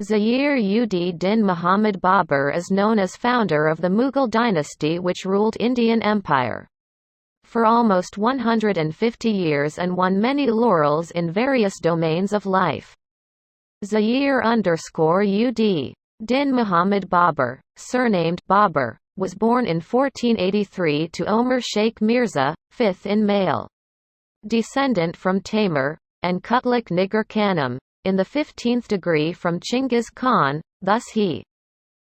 Zaheer ud Din Muhammad Babur is known as founder of the Mughal dynasty which ruled Indian Empire for almost 150 years and won many laurels in various domains of life. Zaheer_ud Din Muhammad Babur, surnamed Babar, was born in 1483 to Omar Sheikh Mirza, 5th in male descendant from Taimur, and Kutluk Nigar Khanum, in the 15th degree from Chinggis Khan, thus he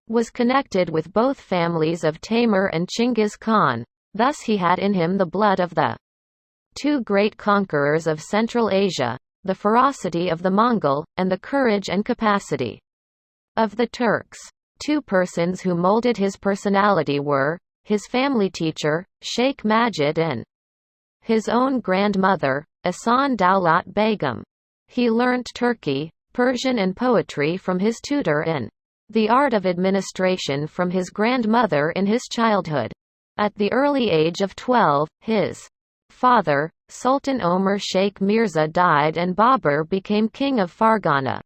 was connected with both families of Taimur and Chinggis Khan, thus he had in him the blood of the two great conquerors of Central Asia, the ferocity of the Mongol, and the courage and capacity of the Turks. Two persons who molded his personality were his family teacher, Sheikh Majid, and his own grandmother, Ahsan Daulat Begum. He learnt Turki, Persian and poetry from his tutor and the art of administration from his grandmother in his childhood. At the early age of 12, his father, Sultan Omar Sheikh Mirza, died and Babur became king of Fargana.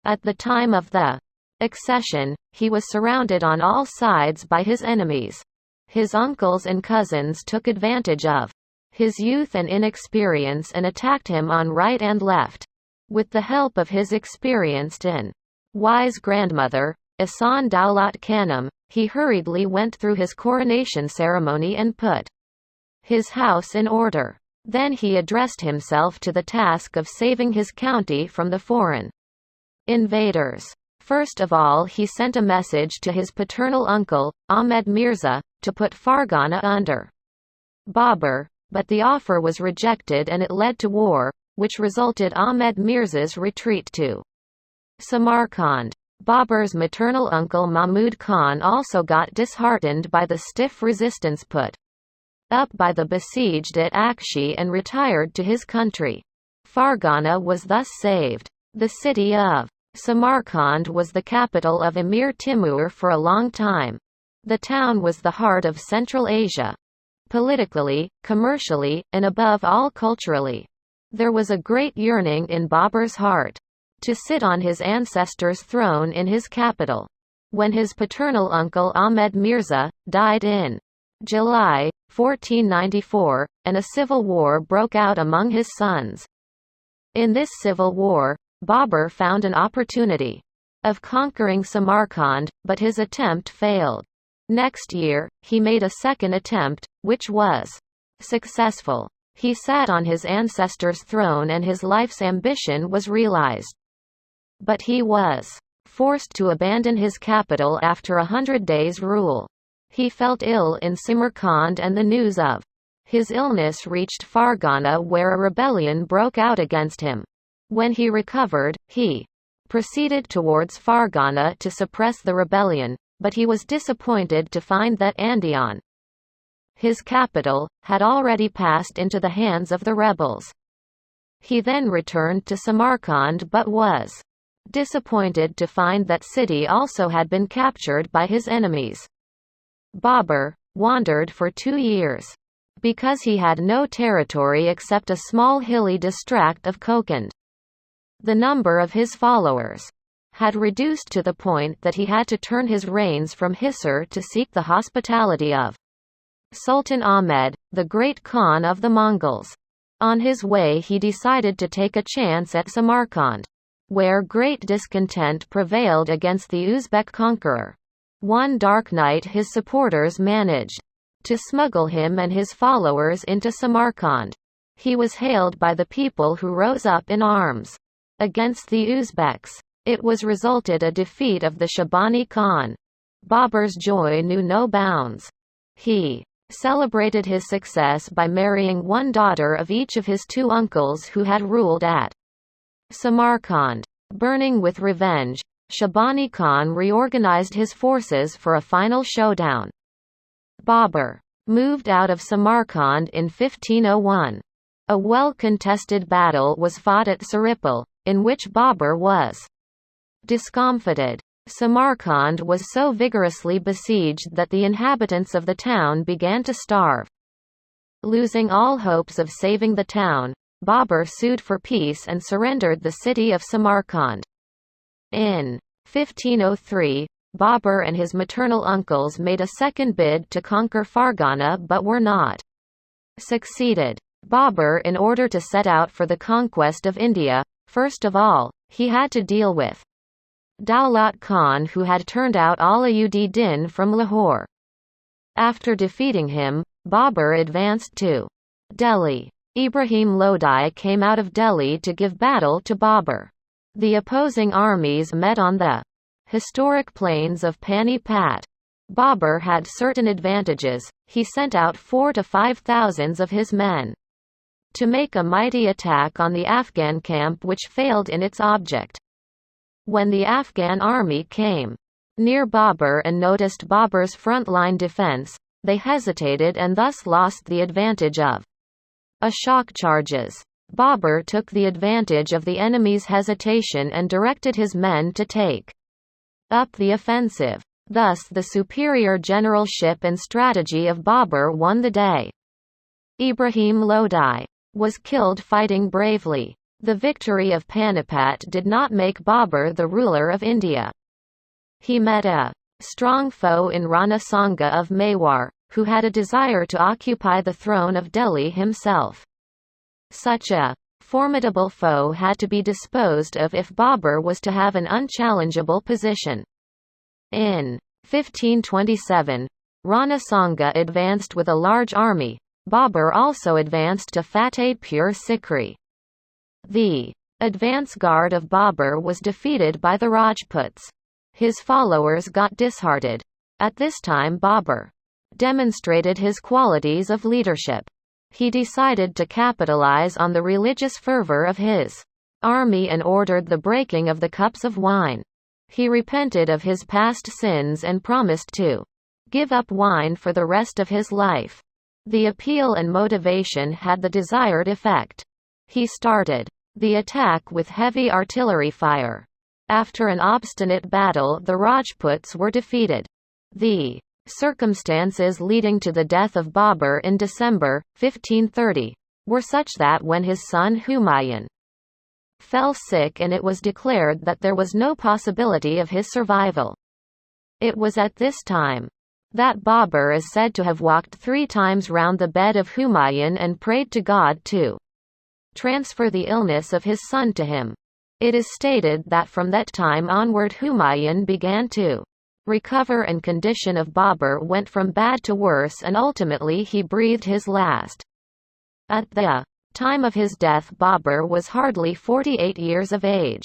At the time of the accession, he was surrounded on all sides by his enemies. His uncles and cousins took advantage of his youth and inexperience and attacked him on right and left. With the help of his experienced and wise grandmother, Ahsan Daulat Khanum, he hurriedly went through his coronation ceremony and put his house in order. Then he addressed himself to the task of saving his county from the foreign invaders. First of all, he sent a message to his paternal uncle, Ahmed Mirza, to put Fargana under Babur, but the offer was rejected and it led to war, which resulted Ahmed Mirza's retreat to Samarkand. Babur's maternal uncle Mahmud Khan also got disheartened by the stiff resistance put up by the besieged at Akshi and retired to his country. Fargana was thus saved. The city of Samarkand was the capital of Emir Timur for a long time. The town was the heart of Central Asia. Politically, commercially, and above all culturally. There was a great yearning in Babur's heart to sit on his ancestor's throne in his capital. When his paternal uncle Ahmed Mirza died in July 1494, and a civil war broke out among his sons. In this civil war, Babur found an opportunity of conquering Samarkand, but his attempt failed. Next year, he made a second attempt, which was successful. He sat on his ancestor's throne and his life's ambition was realized. But he was forced to abandon his capital after 100 days' rule. He felt ill in Samarkand and the news of his illness reached Fargana, where a rebellion broke out against him. When he recovered, he proceeded towards Fargana to suppress the rebellion, but he was disappointed to find that Andian, his capital, had already passed into the hands of the rebels. He then returned to Samarkand but was disappointed to find that city also had been captured by his enemies. Babur wandered for 2 years. Because he had no territory except a small hilly district of Kokand. The number of his followers had reduced to the point that he had to turn his reins from Hisar to seek the hospitality of Sultan Ahmed, the great Khan of the Mongols. On his way he decided to take a chance at Samarkand, where great discontent prevailed against the Uzbek conqueror. One dark night his supporters managed to smuggle him and his followers into Samarkand. He was hailed by the people who rose up in arms against the Uzbeks. It was resulted a defeat of the Shabani Khan. Babur's joy knew no bounds. He celebrated his success by marrying one daughter of each of his two uncles who had ruled at Samarkand. Burning with revenge, Shabani Khan reorganized his forces for a final showdown. Babur moved out of Samarkand in 1501. A well-contested battle was fought at Saripal, in which Babur was discomfited. Samarkand was so vigorously besieged that the inhabitants of the town began to starve. Losing all hopes of saving the town, Babur sued for peace and surrendered the city of Samarkand. In 1503, Babur and his maternal uncles made a second bid to conquer Fargana but were not succeeded. Babur, in order to set out for the conquest of India, first of all, he had to deal with Daulat Khan, who had turned out Alauddin from Lahore. After defeating him, Babur advanced to Delhi. Ibrahim Lodi came out of Delhi to give battle to Babur. The opposing armies met on the historic plains of Panipat. Babur had certain advantages. He sent out 4,000 to 5,000 of his men to make a mighty attack on the Afghan camp, which failed in its object. When the Afghan army came near Babur and noticed Babur's front-line defense, they hesitated and thus lost the advantage of a shock charges. Babur took the advantage of the enemy's hesitation and directed his men to take up the offensive. Thus the superior generalship and strategy of Babur won the day. Ibrahim Lodi was killed fighting bravely. The victory of Panipat did not make Babur the ruler of India. He met a strong foe in Rana Sanga of Mewar, who had a desire to occupy the throne of Delhi himself. Such a formidable foe had to be disposed of if Babur was to have an unchallengeable position. In 1527, Rana Sanga advanced with a large army. Babur also advanced to Fatehpur Sikri. The advance guard of Babur was defeated by the Rajputs. His followers got disheartened. At this time Babur demonstrated his qualities of leadership. He decided to capitalize on the religious fervor of his army and ordered the breaking of the cups of wine. He repented of his past sins and promised to give up wine for the rest of his life. The appeal and motivation had the desired effect. He started the attack with heavy artillery fire. After an obstinate battle, the Rajputs were defeated. The circumstances leading to the death of Babur in December 1530 were such that when his son Humayun fell sick and it was declared that there was no possibility of his survival. It was at this time that Babur is said to have walked 3 times round the bed of Humayun and prayed to God to transfer the illness of his son to him. It is stated that from that time onward Humayun began to recover and condition of Babur went from bad to worse and ultimately he breathed his last. At the time of his death Babur was hardly 48 years of age.